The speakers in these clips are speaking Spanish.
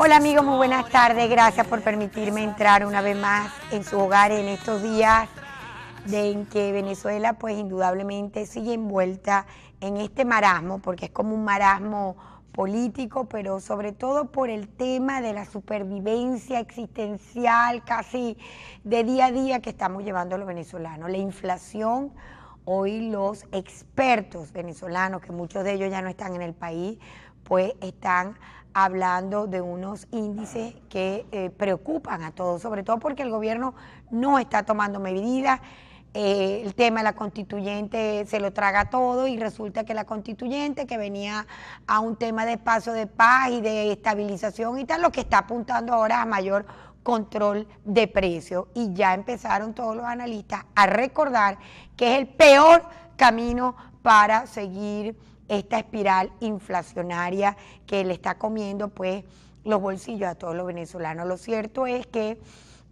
Hola amigos, muy buenas tardes. Gracias por permitirme entrar una vez más en su hogar en estos días en que Venezuela pues indudablemente sigue envuelta en este marasmo, porque es como un marasmo político, pero sobre todo por el tema de la supervivencia existencial casi de día a día que estamos llevando los venezolanos. La inflación, hoy los expertos venezolanos, que muchos de ellos ya no están en el país, pues están hablando de unos índices que preocupan a todos, sobre todo porque el gobierno no está tomando medidas. El tema de la constituyente se lo traga todo y resulta que la constituyente, que venía a un tema de paso de paz y de estabilización y tal, lo que está apuntando ahora a mayor control de precios, y ya empezaron todos los analistas a recordar que es el peor camino para seguir esta espiral inflacionaria que le está comiendo pues los bolsillos a todos los venezolanos. Lo cierto es que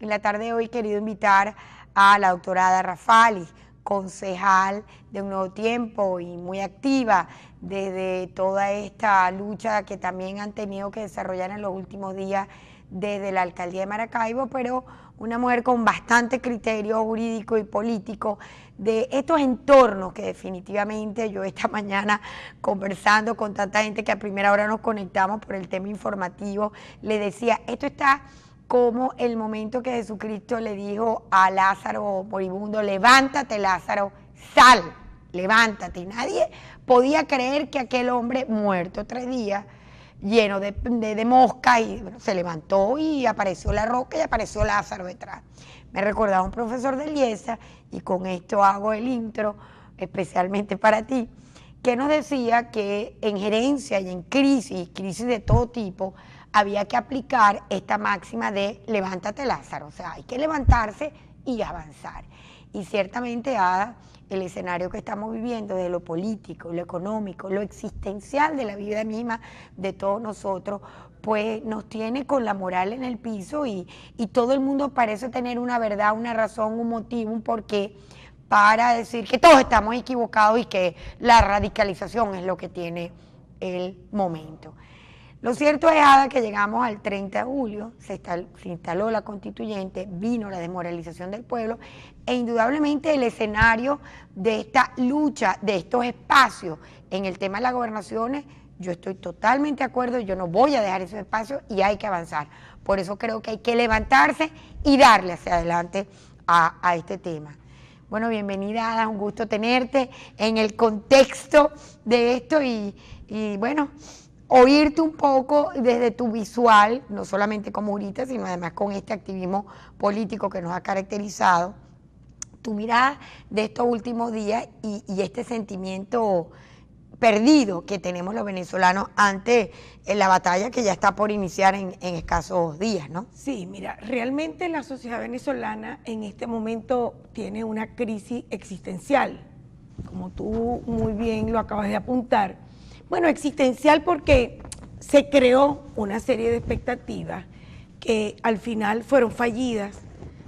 en la tarde de hoy he querido invitar a la doctora Ada Rafali, concejal de Un Nuevo Tiempo y muy activa desde toda esta lucha que también han tenido que desarrollar en los últimos días desde la alcaldía de Maracaibo, pero una mujer con bastante criterio jurídico y político de estos entornos que definitivamente yo esta mañana conversando con tanta gente que a primera hora nos conectamos por el tema informativo, le decía, esto está como el momento que Jesucristo le dijo a Lázaro moribundo, levántate Lázaro, sal, levántate, y nadie podía creer que aquel hombre muerto 3 días, lleno de moscas, y bueno, se levantó y apareció la roca y apareció Lázaro detrás. Me recordaba un profesor de Liesa, y con esto hago el intro especialmente para ti, que nos decía que en gerencia y en crisis de todo tipo, había que aplicar esta máxima de levántate Lázaro, o sea, hay que levantarse y avanzar. Y ciertamente, Ada, el escenario que estamos viviendo de lo político, lo económico, lo existencial de la vida misma de todos nosotros, pues nos tiene con la moral en el piso y todo el mundo parece tener una verdad, una razón, un motivo, un porqué para decir que todos estamos equivocados y que la radicalización es lo que tiene el momento. Lo cierto es, Ada, que llegamos al 30 de julio, se instaló la constituyente, vino la desmoralización del pueblo, e indudablemente el escenario de esta lucha, de estos espacios en el tema de las gobernaciones, yo estoy totalmente de acuerdo, yo no voy a dejar esos espacios y hay que avanzar. Por eso creo que hay que levantarse y darle hacia adelante a este tema. Bueno, bienvenida, Ada, un gusto tenerte en el contexto de esto y bueno, oírte un poco desde tu visual, no solamente como jurista, sino además con este activismo político que nos ha caracterizado, tu mirada de estos últimos días y este sentimiento perdido que tenemos los venezolanos ante la batalla que ya está por iniciar en escasos días, ¿no? Sí, mira, realmente la sociedad venezolana en este momento tiene una crisis existencial, como tú muy bien lo acabas de apuntar. Bueno, existencial porque se creó una serie de expectativas que al final fueron fallidas,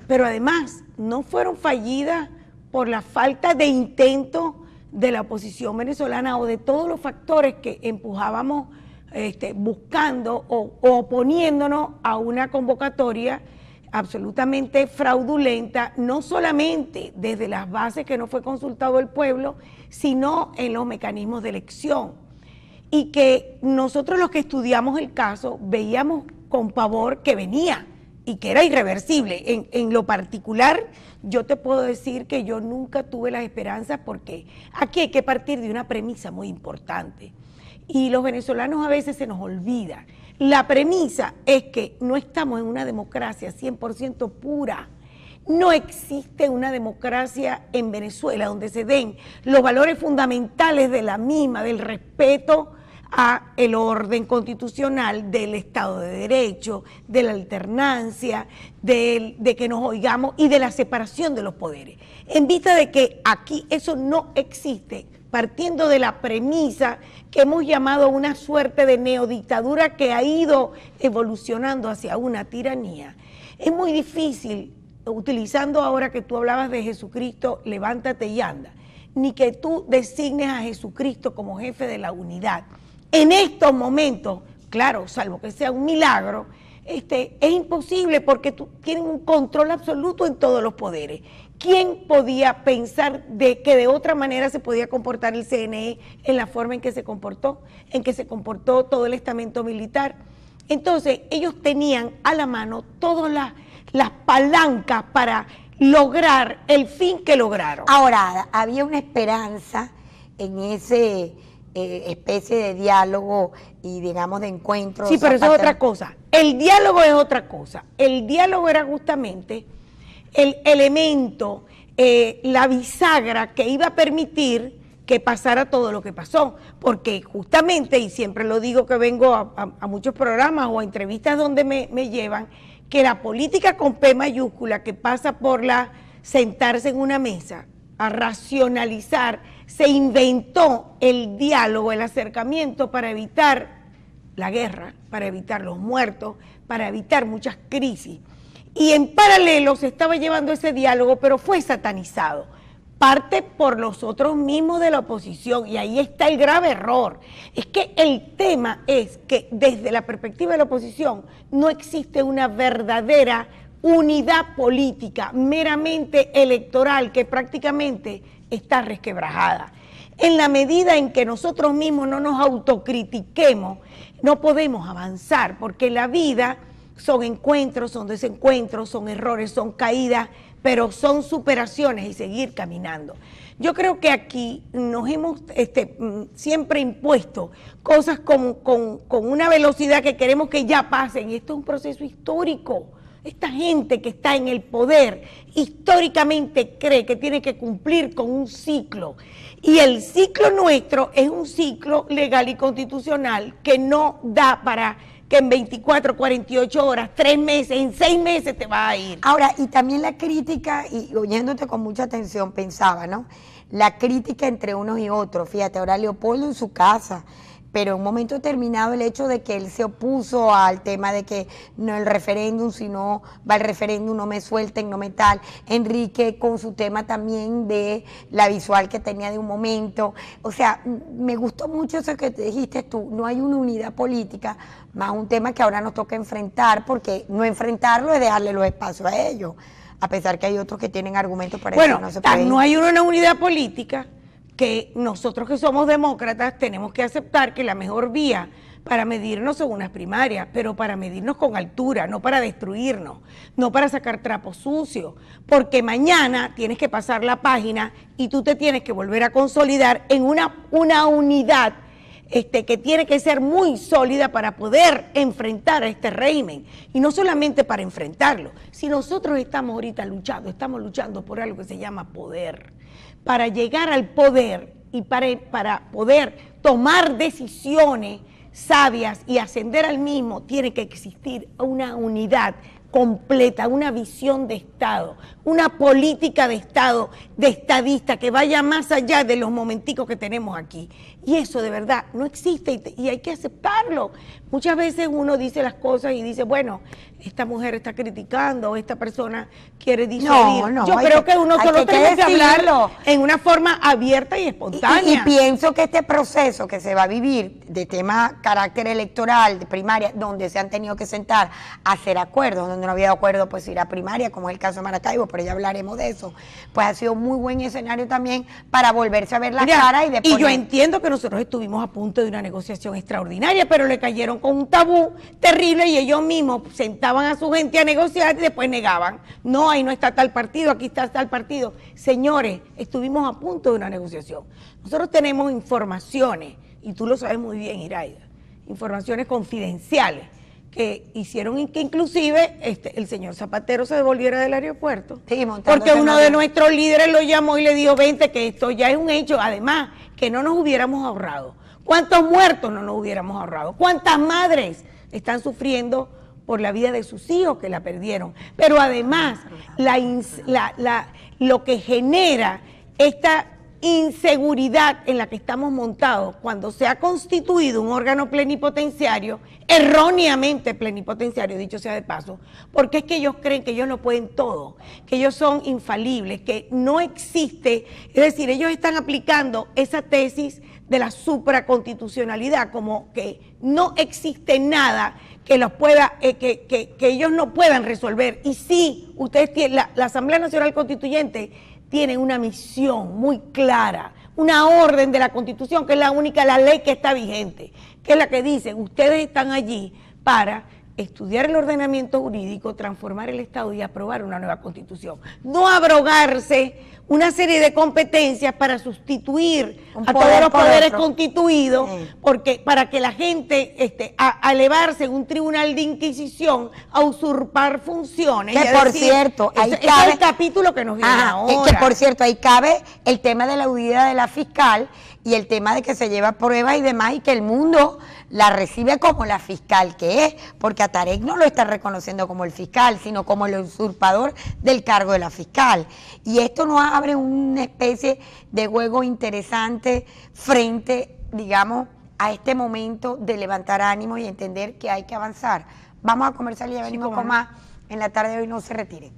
pero además no fueron fallidas por la falta de intento de la oposición venezolana o de todos los factores que empujábamos buscando o oponiéndonos a una convocatoria absolutamente fraudulenta, no solamente desde las bases que no fue consultado el pueblo, sino en los mecanismos de elección. Y que nosotros los que estudiamos el caso veíamos con pavor que venía y que era irreversible. En lo particular, yo te puedo decir que yo nunca tuve las esperanzas porque aquí hay que partir de una premisa muy importante. Y los venezolanos a veces se nos olvida. La premisa es que no estamos en una democracia 100% pura. No existe una democracia en Venezuela donde se den los valores fundamentales de la misma, del respeto a el orden constitucional, del Estado de Derecho, de la alternancia, de que nos oigamos y de la separación de los poderes. En vista de que aquí eso no existe, partiendo de la premisa que hemos llamado una suerte de neodictadura que ha ido evolucionando hacia una tiranía, es muy difícil, utilizando ahora que tú hablabas de Jesucristo, levántate y anda, ni que tú designes a Jesucristo como jefe de la unidad. En estos momentos claro, salvo que sea un milagro, es imposible porque tienen un control absoluto en todos los poderes. ¿Quién podía pensar de que de otra manera se podía comportar el CNE en la forma en que se comportó todo el estamento militar? Entonces, ellos tenían a la mano todas las palancas para lograr el fin que lograron. Ahora, había una esperanza en ese especie de diálogo y, digamos, de encuentro. Sí, pero eso es otra cosa. El diálogo es otra cosa. El diálogo era justamente el elemento, la bisagra que iba a permitir que pasara todo lo que pasó, porque justamente, y siempre lo digo que vengo a muchos programas o a entrevistas donde me llevan, que la política con P mayúscula, que pasa por sentarse en una mesa, a racionalizar, se inventó el diálogo, el acercamiento para evitar la guerra, para evitar los muertos, para evitar muchas crisis. Y en paralelo se estaba llevando ese diálogo, pero fue satanizado. Parte por los otros mismos de la oposición, y ahí está el grave error. Es que el tema es que desde la perspectiva de la oposición no existe una verdadera unidad política, meramente electoral, que prácticamente está resquebrajada. En la medida en que nosotros mismos no nos autocritiquemos, no podemos avanzar, porque la vida son encuentros, son desencuentros, son errores, son caídas, pero son superaciones y seguir caminando. Yo creo que aquí nos hemos siempre impuesto cosas con una velocidad que queremos que ya pasen, y esto es un proceso histórico. Esta gente que está en el poder históricamente cree que tiene que cumplir con un ciclo, y el ciclo nuestro es un ciclo legal y constitucional que no da para que en 24, 48 horas, 3 meses, en 6 meses te va a ir. Ahora, y también la crítica, y oyéndote con mucha atención, pensaba, ¿no? La crítica entre unos y otros. Fíjate, ahora Leopoldo en su casa, pero en un momento determinado el hecho de que él se opuso al tema de que no el referéndum, si no va el referéndum, no me suelten, no me tal. Enrique con su tema también de la visual que tenía de un momento. O sea, me gustó mucho eso que te dijiste tú, no hay una unidad política, más un tema que ahora nos toca enfrentar, porque no enfrentarlo es dejarle los espacios a ellos, a pesar que hay otros que tienen argumentos para eso. No se puede. No hay una unidad política, que nosotros que somos demócratas tenemos que aceptar que la mejor vía para medirnos son unas primarias, pero para medirnos con altura, no para destruirnos, no para sacar trapos sucios, porque mañana tienes que pasar la página y tú te tienes que volver a consolidar en una unidad que tiene que ser muy sólida para poder enfrentar a este régimen, y no solamente para enfrentarlo. Si nosotros estamos ahorita luchando, estamos luchando por algo que se llama poder. Para llegar al poder y para poder tomar decisiones sabias y ascender al mismo, tiene que existir una unidad completa, una visión de Estado, una política de Estado, de estadista, que vaya más allá de los momenticos que tenemos aquí. Y eso de verdad no existe, y hay que aceptarlo. Muchas veces uno dice las cosas y dice, bueno, esta mujer está criticando, o esta persona quiere disuadir. No, yo creo que uno solo tiene que hablarlo en una forma abierta y espontánea. Y pienso que este proceso que se va a vivir de tema carácter electoral, de primaria, donde se han tenido que sentar a hacer acuerdos, donde no había acuerdo, pues ir a primaria, como es el caso de Maracaibo, pero ya hablaremos de eso, pues ha sido muy buen escenario también para volverse a ver la cara y de poner... Y yo entiendo que nosotros estuvimos a punto de una negociación extraordinaria, pero le cayeron con un tabú terrible, y ellos mismos sentaban a su gente a negociar y después negaban. No, ahí no está tal partido, aquí está tal partido. Señores, estuvimos a punto de una negociación. Nosotros tenemos informaciones, y tú lo sabes muy bien, Iraida, informaciones confidenciales que hicieron que inclusive el señor Zapatero se devolviera del aeropuerto, sí, porque uno de nuestros líderes lo llamó y le dijo, vente, que esto ya es un hecho. Además, que no nos hubiéramos ahorrado. ¿Cuántos muertos no nos hubiéramos ahorrado? ¿Cuántas madres están sufriendo por la vida de sus hijos que la perdieron? Pero además, lo que genera esta inseguridad en la que estamos montados cuando se ha constituido un órgano plenipotenciario, erróneamente plenipotenciario, dicho sea de paso, porque es que ellos creen que ellos lo pueden todo, que ellos son infalibles, que no existe, es decir, ellos están aplicando esa tesis de la supraconstitucionalidad, como que no existe nada que los pueda, que ellos no puedan resolver. Y sí, ustedes tienen, la Asamblea Nacional Constituyente tiene una misión muy clara, una orden de la Constitución, que es la única, la ley que está vigente, que es la que dice, ustedes están allí para estudiar el ordenamiento jurídico, transformar el Estado y aprobar una nueva Constitución. No abrogarse una serie de competencias para sustituir a todos los poderes constituidos, porque para que la gente a elevarse en un tribunal de inquisición a usurpar funciones. Que por cierto, ahí cabe es el capítulo que nos viene ahora. Que por cierto, ahí cabe el tema de la huida de la fiscal y el tema de que se lleva pruebas y demás, y que el mundo la recibe como la fiscal que es, porque a Tarek no lo está reconociendo como el fiscal, sino como el usurpador del cargo de la fiscal. Y esto nos abre una especie de juego interesante frente, digamos, a este momento de levantar ánimo y entender que hay que avanzar. Vamos a comercial y ya venimos con más en la tarde de hoy. No se retire.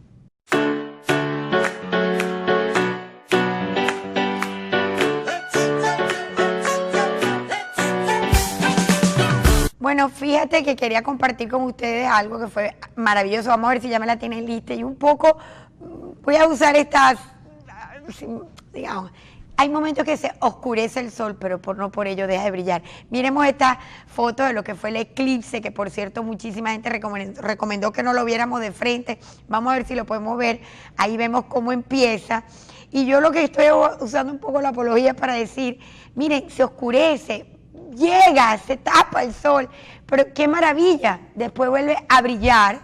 Bueno, fíjate que quería compartir con ustedes algo que fue maravilloso. Vamos a ver si ya me la tienen lista. Y un poco voy a usar estas, digamos, hay momentos que se oscurece el sol, pero no por ello deja de brillar. Miremos esta foto de lo que fue el eclipse, que por cierto muchísima gente recomendó que no lo viéramos de frente. Vamos a ver si lo podemos ver. Ahí vemos cómo empieza. Y yo lo que estoy usando un poco la apología para decir, miren, se oscurece, llega, se tapa el sol, pero qué maravilla, después vuelve a brillar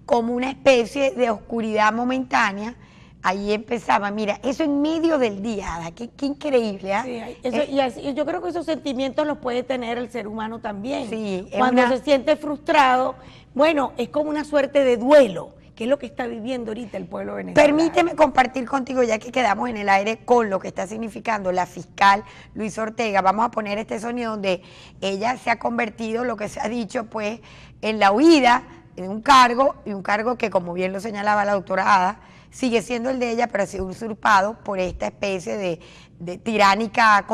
como una especie de oscuridad momentánea. Ahí empezaba, mira, eso en medio del día, Ada, qué increíble, ¿eh? Sí, y yo creo que esos sentimientos los puede tener el ser humano también. Sí, cuando se siente frustrado, bueno, es como una suerte de duelo, que es lo que está viviendo ahorita el pueblo venezolano. Permíteme compartir contigo, ya que quedamos en el aire con lo que está significando la fiscal Luisa Ortega. Vamos a poner este sonido donde ella se ha convertido, lo que se ha dicho, pues, en la huida de un cargo, y un cargo que, como bien lo señalaba la doctora Ada, sigue siendo el de ella, pero ha sido usurpado por esta especie de tiránica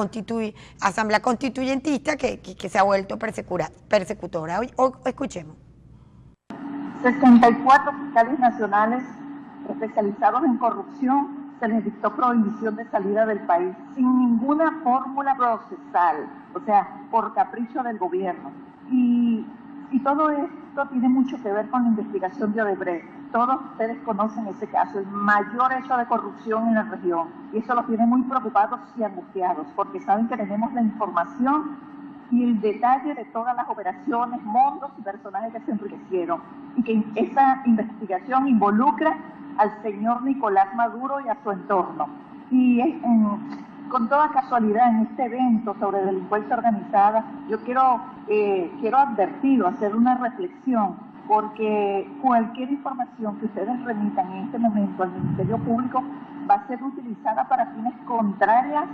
asamblea constituyentista que se ha vuelto persecutora. Escuchemos. 64 fiscales nacionales especializados en corrupción se les dictó prohibición de salida del país sin ninguna fórmula procesal, o sea, por capricho del gobierno. Y todo esto tiene mucho que ver con la investigación de Odebrecht. Todos ustedes conocen ese caso, el mayor hecho de corrupción en la región. Y eso los tiene muy preocupados y angustiados, porque saben que tenemos la información y el detalle de todas las operaciones, montos y personajes que se enriquecieron. Y que esa investigación involucra al señor Nicolás Maduro y a su entorno. Y con toda casualidad, en este evento sobre delincuencia organizada, yo quiero advertir o hacer una reflexión, porque cualquier información que ustedes remitan en este momento al Ministerio Público va a ser utilizada para fines contrarios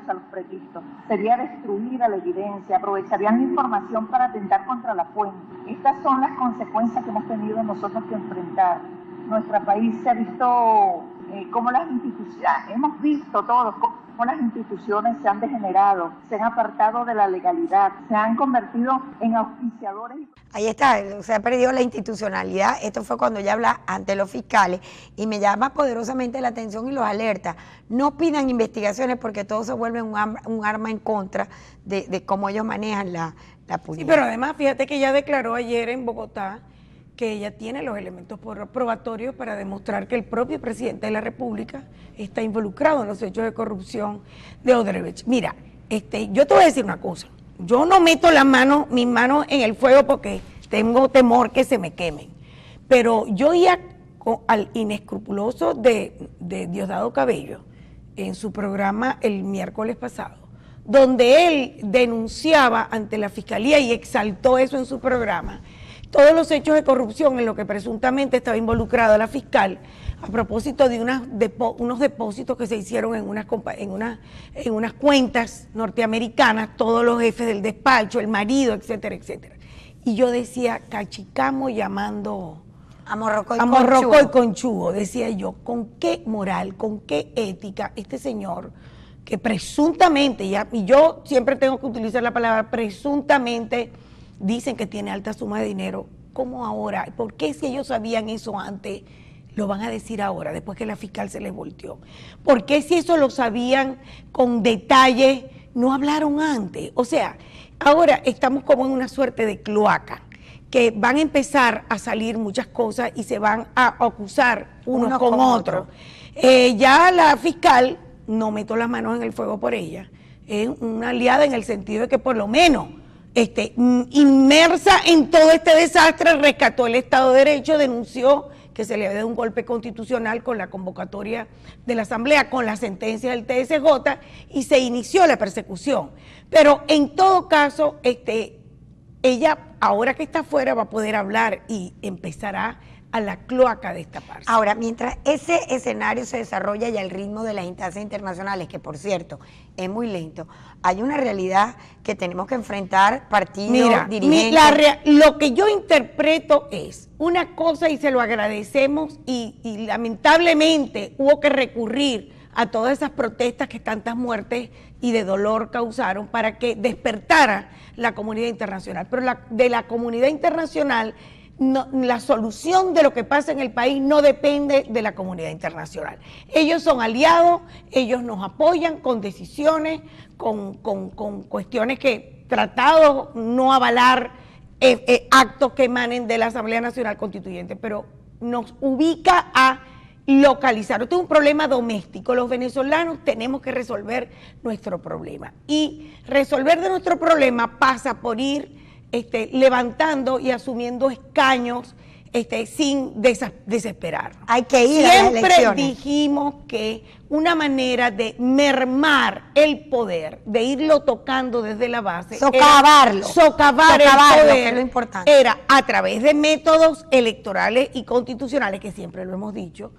a los previstos. Sería destruida la evidencia, aprovecharían la información para atentar contra la fuente. Estas son las consecuencias que hemos tenido nosotros que enfrentar. Nuestro país se ha visto cómo las instituciones, hemos visto todos cómo las instituciones se han degenerado, se han apartado de la legalidad, se han convertido en auspiciadores. Ahí está, se ha perdido la institucionalidad. Esto fue cuando ella habla ante los fiscales y me llama poderosamente la atención y los alerta. No pidan investigaciones porque todo se vuelve un arma en contra de cómo ellos manejan la punición. Sí, pero además fíjate que ella declaró ayer en Bogotá que ella tiene los elementos probatorios para demostrar que el propio presidente de la República está involucrado en los hechos de corrupción de Odebrecht. Mira, yo te voy a decir una cosa, yo no meto mis manos en el fuego porque tengo temor que se me quemen, pero yo ya al inescrupuloso de Diosdado Cabello en su programa el miércoles pasado, donde él denunciaba ante la Fiscalía y exaltó eso en su programa, todos los hechos de corrupción en lo que presuntamente estaba involucrada la fiscal a propósito de unos depósitos que se hicieron en unas cuentas norteamericanas, todos los jefes del despacho, el marido, etcétera, etcétera. Y yo decía, cachicamo llamando a morroco y conchudo, decía yo, ¿con qué moral, con qué ética este señor que presuntamente, y yo siempre tengo que utilizar la palabra presuntamente, dicen que tiene alta suma de dinero. ¿Cómo ahora? ¿Por qué si ellos sabían eso antes, lo van a decir ahora, después que la fiscal se les volteó? ¿Por qué si eso lo sabían con detalle, no hablaron antes? O sea, ahora estamos como en una suerte de cloaca, que van a empezar a salir muchas cosas y se van a acusar unos con otros. Ya la fiscal, no meto las manos en el fuego por ella, es una aliada en el sentido de que por lo menos inmersa en todo este desastre, rescató el Estado de Derecho, denunció que se le había dado un golpe constitucional con la convocatoria de la Asamblea, con la sentencia del TSJ, y se inició la persecución. Pero en todo caso, ella, ahora que está afuera, va a poder hablar y empezará a la cloaca de esta parte. Ahora, mientras ese escenario se desarrolla y al ritmo de las instancias internacionales, que por cierto es muy lento, hay una realidad que tenemos que enfrentar partidos, dirigentes. Lo que yo interpreto es una cosa, y se lo agradecemos, y lamentablemente hubo que recurrir a todas esas protestas que tantas muertes y de dolor causaron para que despertara la comunidad internacional. Pero de la comunidad internacional, no, la solución de lo que pasa en el país no depende de la comunidad internacional. Ellos son aliados, ellos nos apoyan con decisiones, con cuestiones que tratados no avalar actos que emanen de la Asamblea Nacional Constituyente, pero nos ubica a localizar. Esto es un problema doméstico. Los venezolanos tenemos que resolver nuestro problema. Y resolver de nuestro problema pasa por ir levantando y asumiendo escaños sin desesperarnos. Hay que ir a las elecciones. Siempre dijimos que una manera de mermar el poder, de irlo tocando desde la base, socavar el poder, que es lo importante, era a través de métodos electorales y constitucionales, que siempre lo hemos dicho,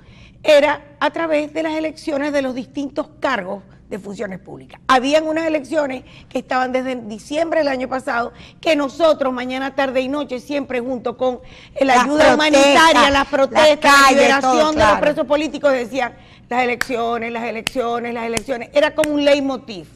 era a través de las elecciones de los distintos cargos de funciones públicas. Habían unas elecciones que estaban desde diciembre del año pasado, que nosotros mañana, tarde y noche, siempre junto con la ayuda humanitaria, las protestas, la liberación de los presos políticos, decían las elecciones, las elecciones, las elecciones. Era como un leitmotiv.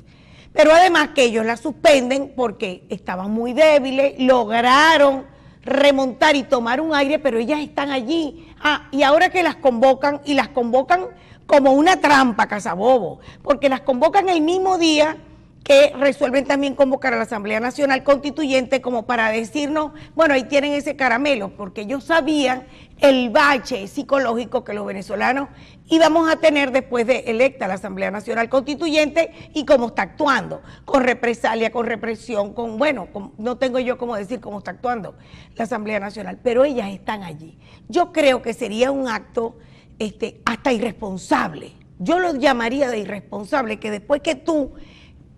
Pero además que ellos la suspenden porque estaban muy débiles, lograron remontar y tomar un aire, pero ellas están allí. Y ahora que las convocan, y las convocan como una trampa, cazabobo, porque las convocan el mismo día que resuelven también convocar a la Asamblea Nacional Constituyente, como para decirnos, bueno, ahí tienen ese caramelo, porque ellos sabían el bache psicológico que los venezolanos íbamos a tener después de electa la Asamblea Nacional Constituyente y cómo está actuando, con represalia, con represión, no tengo yo cómo decir cómo está actuando la Asamblea Nacional, pero ellas están allí. Yo creo que sería un acto hasta irresponsable. Yo lo llamaría de irresponsable, que después que tú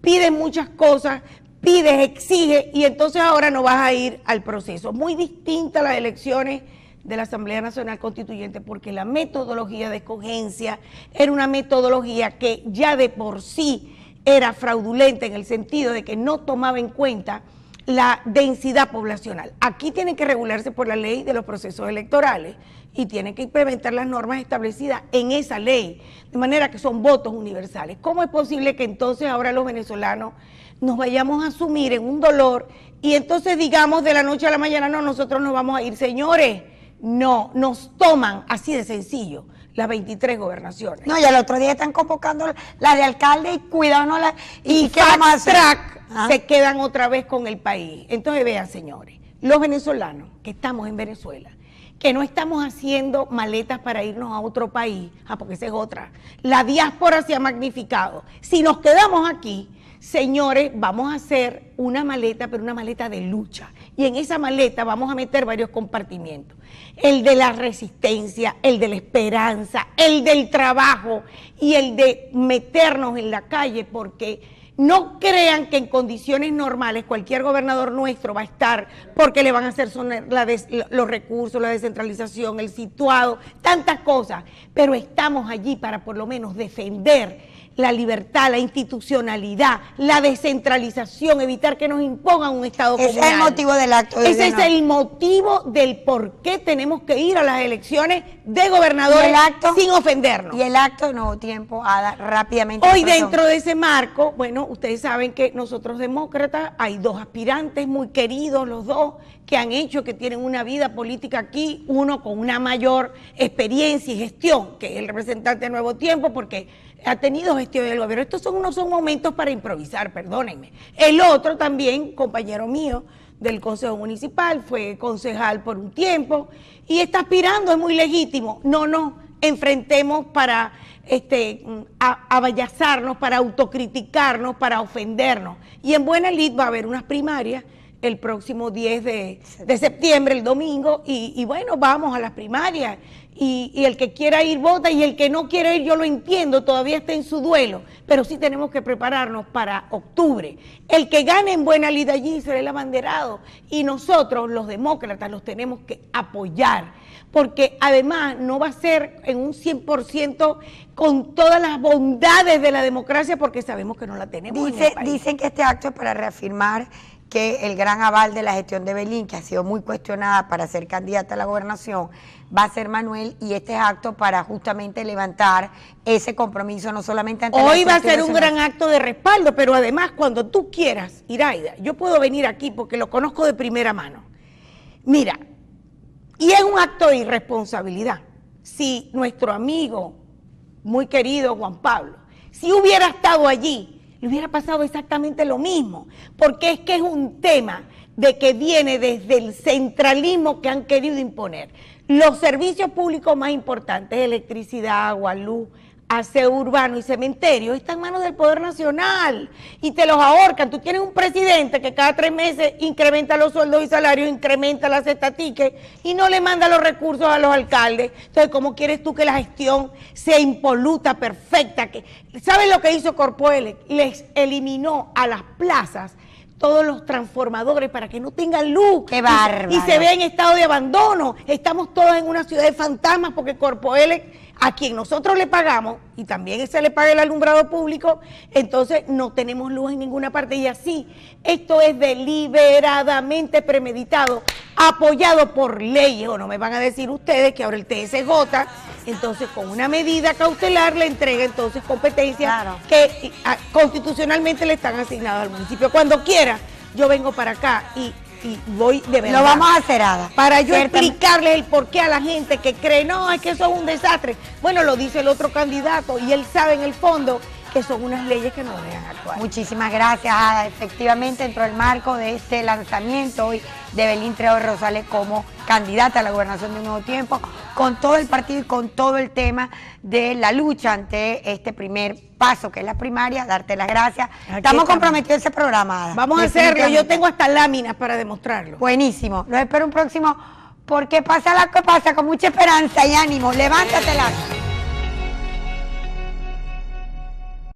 pides muchas cosas, exiges, y entonces ahora no vas a ir al proceso. Muy distinta a las elecciones de la Asamblea Nacional Constituyente, porque la metodología de escogencia era una metodología que ya de por sí era fraudulenta, en el sentido de que no tomaba en cuenta la densidad poblacional. Aquí tiene que regularse por la ley de los procesos electorales y tiene que implementar las normas establecidas en esa ley, de manera que son votos universales. ¿Cómo es posible que entonces ahora los venezolanos nos vayamos a sumir en un dolor y entonces digamos de la noche a la mañana, no, nosotros nos vamos a ir? Señores, no, nos toman así de sencillo las 23 gobernaciones. No, y al otro día están convocando las de alcalde y cuidado, no y ¿qué vamos a hacer? Se quedan otra vez con el país. Entonces vean, señores, los venezolanos que estamos en Venezuela, que no estamos haciendo maletas para irnos a otro país, porque esa es otra. La diáspora se ha magnificado. Si nos quedamos aquí, señores, vamos a hacer una maleta, pero una maleta de lucha. Y en esa maleta vamos a meter varios compartimientos. El de la resistencia, el de la esperanza, el del trabajo y el de meternos en la calle, porque no crean que en condiciones normales cualquier gobernador nuestro va a estar porque le van a hacer los recursos, la descentralización, el situado, tantas cosas, pero estamos allí para por lo menos defender la libertad, la institucionalidad, la descentralización, evitar que nos impongan un Estado comunal. Ese es el motivo del acto de Ese es el motivo del por qué tenemos que ir a las elecciones de gobernadores sin ofendernos. Y el acto de Nuevo Tiempo, Ada, rápidamente. Hoy dentro de ese marco, bueno, ustedes saben que nosotros demócratas, hay dos aspirantes muy queridos, los dos, que han hecho, que tienen una vida política aquí, uno con una mayor experiencia y gestión, que es el representante de Nuevo Tiempo, porque ha tenido gestión del gobierno. Estos no son momentos para improvisar, perdónenme. El otro también, compañero mío del Consejo Municipal, fue concejal por un tiempo y está aspirando, es muy legítimo. No nos enfrentemos para avallazarnos, para autocriticarnos, para ofendernos. Y en Buena Lid va a haber unas primarias el próximo 10 de septiembre, el domingo, y bueno, vamos a las primarias, y el que quiera ir vota, y el que no quiera ir, yo lo entiendo, todavía está en su duelo, pero sí tenemos que prepararnos para octubre. El que gane en Buena Lid allí será el abanderado, y nosotros, los demócratas, los tenemos que apoyar, porque además no va a ser en un 100% con todas las bondades de la democracia, porque sabemos que no la tenemos en el país. Dicen que este acto es para reafirmar que el gran aval de la gestión de Belín, que ha sido muy cuestionada para ser candidata a la gobernación, va a ser Manuel, y este es acto para justamente levantar ese compromiso, no solamente ante hoy va a ser un gran acto de respaldo, pero además cuando tú quieras, Iraida, yo puedo venir aquí porque lo conozco de primera mano. Mira, y es un acto de irresponsabilidad. Si nuestro amigo, muy querido Juan Pablo, si hubiera estado allí, le hubiera pasado exactamente lo mismo, porque es que es un tema de que viene desde el centralismo que han querido imponer. Los servicios públicos más importantes, electricidad, agua, luz, aseo urbano y cementerio, están en manos del Poder Nacional y te los ahorcan. Tú tienes un presidente que cada 3 meses incrementa los sueldos y salarios, incrementa las estatiques y no le manda los recursos a los alcaldes. Entonces, ¿cómo quieres tú que la gestión sea impoluta, perfecta? ¿Sabes lo que hizo Corpoelec? Les eliminó a las plazas todos los transformadores para que no tengan luz. ¡Qué bárbaro! Y se ve en estado de abandono. Estamos todos en una ciudad de fantasmas porque Corpoelec, a quien nosotros le pagamos, y también se le paga el alumbrado público, entonces no tenemos luz en ninguna parte. Y así, esto es deliberadamente premeditado, apoyado por leyes, o no me van a decir ustedes que ahora el TSJ, entonces con una medida cautelar le entrega entonces competencias que constitucionalmente le están asignadas al municipio. Cuando quiera, yo vengo para acá y voy de verdad. Lo vamos a hacer, Ada. Para yo explicarles el porqué a la gente que cree, no, es que eso es un desastre. Bueno, lo dice el otro candidato y él sabe en el fondo que son unas leyes que no dejan actuar. Muchísimas gracias, Ada. Efectivamente, dentro del marco de este lanzamiento hoy de Belín Trejo Rosales como candidata a la gobernación de Nuevo Tiempo, con todo el partido y con todo el tema de la lucha ante este primer paso, que es la primaria, darte las gracias. Estamos comprometidos en ese programa, Ada. Vamos a hacerlo, yo tengo hasta láminas para demostrarlo. Buenísimo. Los espero un próximo, porque pasa la que pasa, con mucha esperanza y ánimo. Levántatela.